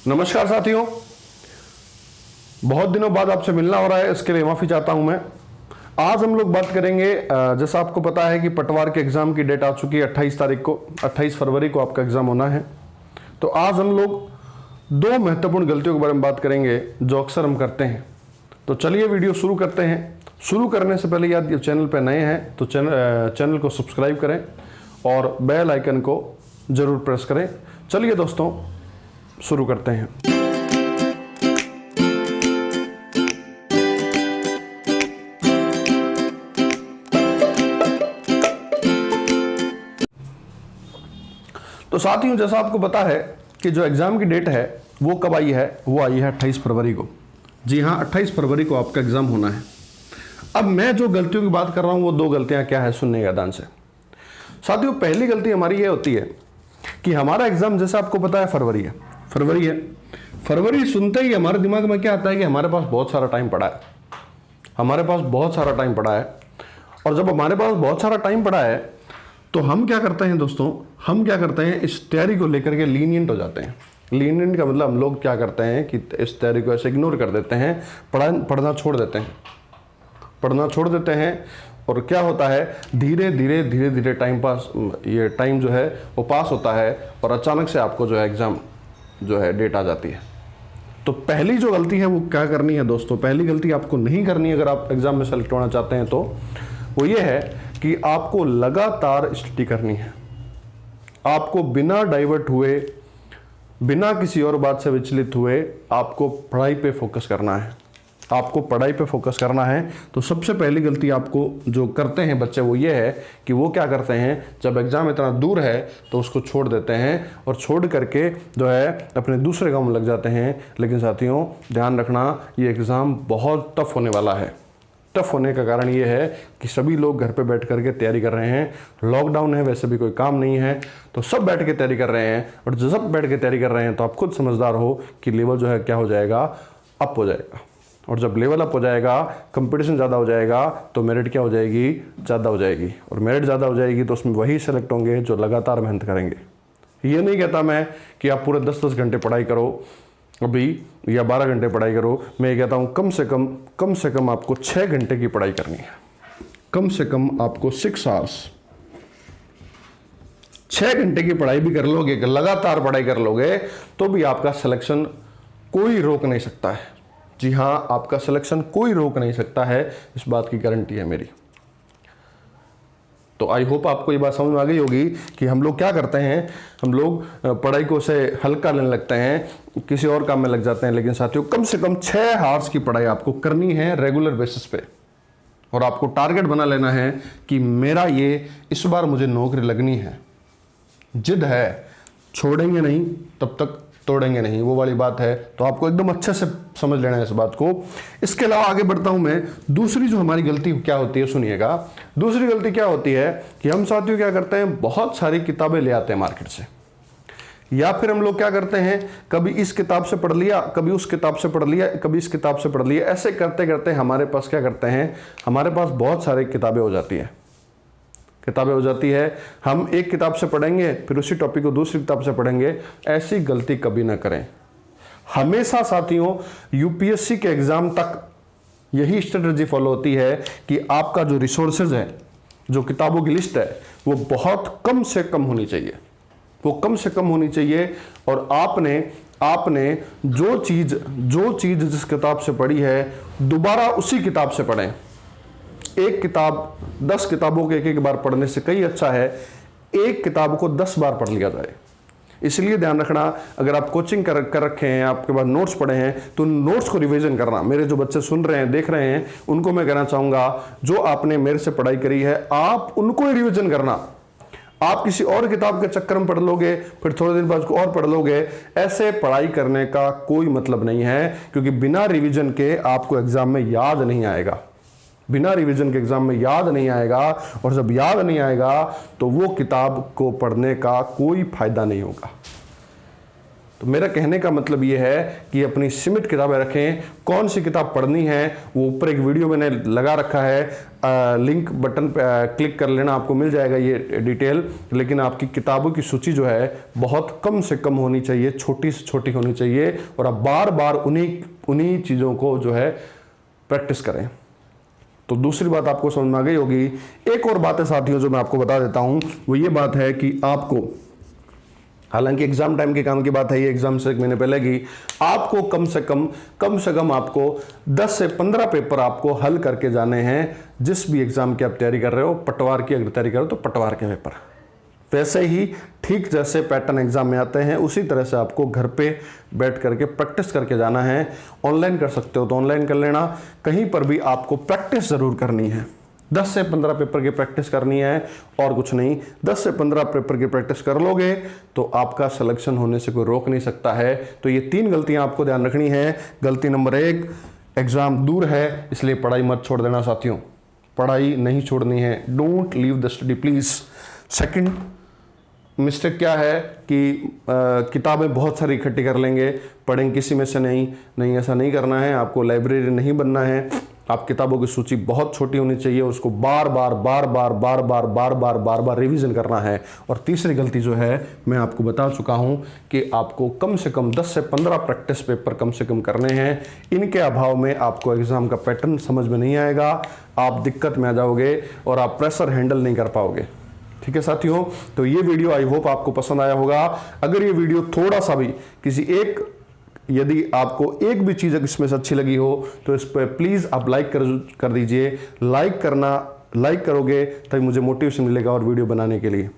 नमस्कार साथियों, बहुत दिनों बाद आपसे मिलना हो रहा है, इसके लिए माफ़ी चाहता हूं मैं। आज हम लोग बात करेंगे, जैसा आपको पता है कि पटवार के एग्ज़ाम की डेट आ चुकी है 28 तारीख को, 28 फरवरी को आपका एग्ज़ाम होना है। तो आज हम लोग दो महत्वपूर्ण गलतियों के बारे में बात करेंगे जो अक्सर हम करते हैं। तो चलिए वीडियो शुरू करते हैं। शुरू करने से पहले यदि चैनल पर नए हैं तो चैनल को सब्सक्राइब करें और बेल आइकन को ज़रूर प्रेस करें। चलिए दोस्तों, शुरू करते हैं। तो साथियों, जैसा आपको पता है कि जो एग्ज़ाम की डेट है वो कब आई है, वो आई है 28 फरवरी को। जी हाँ, 28 फरवरी को आपका एग्ज़ाम होना है। अब मैं जो गलतियों की बात कर रहा हूँ वो दो गलतियाँ क्या है, सुनने ध्यान से। साथियों, पहली गलती हमारी ये होती है कि हमारा एग्ज़ाम, जैसा आपको पता है, फरवरी है। फरवरी सुनते ही हमारे दिमाग में क्या आता है कि हमारे पास बहुत सारा टाइम पड़ा है, हमारे पास बहुत सारा टाइम पड़ा है। और जब हमारे पास बहुत सारा टाइम पड़ा है तो हम क्या करते हैं दोस्तों, हम क्या करते हैं, इस तैयारी को लेकर के लीनियंट हो जाते हैं। लीनियंट का मतलब हम लोग क्या करते हैं कि इस तैयारी को ऐसे इग्नोर कर देते हैं, पढ़ना छोड़ देते हैं, पढ़ना छोड़ देते हैं। और क्या होता है, धीरे धीरे टाइम जो है वो पास होता है और अचानक से आपको जो है एग्ज़ाम जो है डेट आ जाती है। तो पहली जो गलती है वो क्या करनी है दोस्तों, पहली गलती आपको नहीं करनी है अगर आप एग्ज़ाम में सेलेक्ट होना चाहते हैं तो वो ये है कि आपको लगातार स्टडी करनी है। आपको बिना डाइवर्ट हुए, बिना किसी और बात से विचलित हुए आपको पढ़ाई पे फोकस करना है, आपको पढ़ाई पे फोकस करना है। तो सबसे पहली गलती आपको जो करते हैं बच्चे वो ये है कि वो क्या करते हैं, जब एग्ज़ाम इतना दूर है तो उसको छोड़ देते हैं और छोड़ करके जो है अपने दूसरे काम में लग जाते हैं। लेकिन साथियों, ध्यान रखना, ये एग्ज़ाम बहुत टफ होने वाला है। टफ होने का कारण ये है कि सभी लोग घर पे बैठ करके तैयारी कर रहे हैं। लॉकडाउन है, वैसे भी कोई काम नहीं है, तो सब बैठ के तैयारी कर रहे हैं। और जब सब बैठ के तैयारी कर रहे हैं तो आप खुद समझदार हो कि लेवल जो है क्या हो जाएगा, अप हो जाएगा। और जब लेवल अप हो जाएगा, कंपटीशन ज़्यादा हो जाएगा, तो मेरिट क्या हो जाएगी, ज़्यादा हो जाएगी। और मेरिट ज़्यादा हो जाएगी तो उसमें वही सेलेक्ट होंगे जो लगातार मेहनत करेंगे। ये नहीं कहता मैं कि आप पूरे 10-10 घंटे पढ़ाई करो अभी या 12 घंटे पढ़ाई करो। मैं ये कहता हूँ कम से कम आपको 6 घंटे की पढ़ाई करनी है। कम से कम आपको 6 आवर्स, 6 घंटे की पढ़ाई भी कर लोगे, लगातार पढ़ाई कर लोगे तो भी आपका सिलेक्शन कोई रोक नहीं सकता है। जी हाँ, आपका सिलेक्शन कोई रोक नहीं सकता है, इस बात की गारंटी है मेरी। तो आई होप आपको ये बात समझ में आ गई होगी कि हम लोग क्या करते हैं, हम लोग पढ़ाई को से हल्का लेने लगते हैं, किसी और काम में लग जाते हैं। लेकिन साथियों, कम से कम 6 आवर्स की पढ़ाई आपको करनी है रेगुलर बेसिस पे। और आपको टारगेट बना लेना है कि मेरा ये इस बार मुझे नौकरी लगनी है। जिद है, छोड़ेंगे नहीं तब तक तोड़ेंगे नहीं, वो वाली बात है। तो आपको एकदम अच्छे से समझ लेना है इस बात को। इसके अलावा आगे बढ़ता हूं मैं। दूसरी जो हमारी गलती क्या होती है, सुनिएगा। दूसरी गलती क्या होती है कि हम साथियों क्या करते हैं, बहुत सारी किताबें ले आते हैं मार्केट से, या फिर हम लोग क्या करते हैं, कभी इस किताब से पढ़ लिया, कभी उस किताब से पढ़ लिया, कभी इस किताब से पढ़ लिया। ऐसे करते करते हमारे पास क्या करते हैं, हमारे पास बहुत सारी किताबें हो जाती है। हम एक किताब से पढ़ेंगे, फिर उसी टॉपिक को दूसरी किताब से पढ़ेंगे। ऐसी गलती कभी ना करें। हमेशा साथियों, यूपीएससी के एग्जाम तक यही स्ट्रेटजी फॉलो होती है कि आपका जो रिसोर्सेज है, जो किताबों की लिस्ट है, वो बहुत कम से कम होनी चाहिए, वो कम से कम होनी चाहिए। और आपने जो चीज जिस किताब से पढ़ी है, दोबारा उसी किताब से पढ़ें। एक किताब 10 किताबों के एक बार पढ़ने से कई अच्छा है एक किताब को 10 बार पढ़ लिया जाए। इसलिए ध्यान रखना, अगर आप कोचिंग कर रखे हैं, आपके पास नोट्स पढ़े हैं, तो नोट्स को रिवीजन करना। मेरे जो बच्चे सुन रहे हैं, देख रहे हैं, उनको मैं कहना चाहूंगा, जो आपने मेरे से पढ़ाई करी है आप उनको ही रिवीजन करना। आप किसी और किताब के चक्कर में पढ़ लोगे, फिर थोड़े दिन बाद उसको और पढ़ लोगे, ऐसे पढ़ाई करने का कोई मतलब नहीं है। क्योंकि बिना रिवीजन के आपको एग्जाम में याद नहीं आएगा, बिना रिवीजन के एग्जाम में याद नहीं आएगा। और जब याद नहीं आएगा तो वो किताब को पढ़ने का कोई फायदा नहीं होगा। तो मेरा कहने का मतलब ये है कि अपनी सीमित किताबें रखें। कौन सी किताब पढ़नी है वो ऊपर एक वीडियो मैंने लगा रखा है, लिंक बटन पे क्लिक कर लेना, आपको मिल जाएगा ये डिटेल। लेकिन आपकी किताबों की सूची जो है बहुत कम से कम होनी चाहिए, छोटी से छोटी होनी चाहिए, और आप बार बार उन्हीं चीज़ों को जो है प्रैक्टिस करें। तो दूसरी बात आपको समझ में आ गई होगी। एक और बात है साथियों जो मैं आपको बता देता हूं, वो ये बात है कि आपको, हालांकि एग्जाम टाइम के काम की बात है, ये एग्जाम से 1 महीने पहले की, आपको कम से कम आपको 10 से 15 पेपर आपको हल करके जाने हैं। जिस भी एग्जाम की आप तैयारी कर रहे हो, पटवार की अगर तैयारी कर रहे हो तो पटवार के पेपर, वैसे ही ठीक जैसे पैटर्न एग्जाम में आते हैं उसी तरह से आपको घर पे बैठ करके प्रैक्टिस करके जाना है। ऑनलाइन कर सकते हो तो ऑनलाइन कर लेना, कहीं पर भी आपको प्रैक्टिस जरूर करनी है। 10 से 15 पेपर की प्रैक्टिस करनी है और कुछ नहीं। 10 से 15 पेपर की प्रैक्टिस कर लोगे तो आपका सिलेक्शन होने से कोई रोक नहीं सकता है। तो ये 3 गलतियां आपको ध्यान रखनी है। गलती नंबर 1, एग्जाम दूर है इसलिए पढ़ाई मत छोड़ देना साथियों, पढ़ाई नहीं छोड़नी है। Don't leave the study please. Second mistake क्या है कि किताबें बहुत सारी इकट्ठी कर लेंगे, पढ़ेंगे किसी में से नहीं, ऐसा नहीं करना है। आपको लाइब्रेरी नहीं बनना है। आप किताबों की सूची बहुत छोटी होनी चाहिए, उसको बार बार रिवीजन करना है। और तीसरी गलती जो है मैं आपको बता चुका हूं कि आपको कम से कम 10 से 15 प्रैक्टिस पेपर कम से कम करने हैं। इनके अभाव में आपको एग्जाम का पैटर्न समझ में नहीं आएगा, आप दिक्कत में आ जाओगे और आप प्रेशर हैंडल नहीं कर पाओगे। ठीक है साथियों, तो ये वीडियो आई होप आपको पसंद आया होगा। अगर ये वीडियो थोड़ा सा भी यदि आपको एक भी चीज़ इसमें से अच्छी लगी हो तो इस पर प्लीज़ आप लाइक कर दीजिए। लाइक करोगे तभी मुझे मोटिवेशन मिलेगा और वीडियो बनाने के लिए।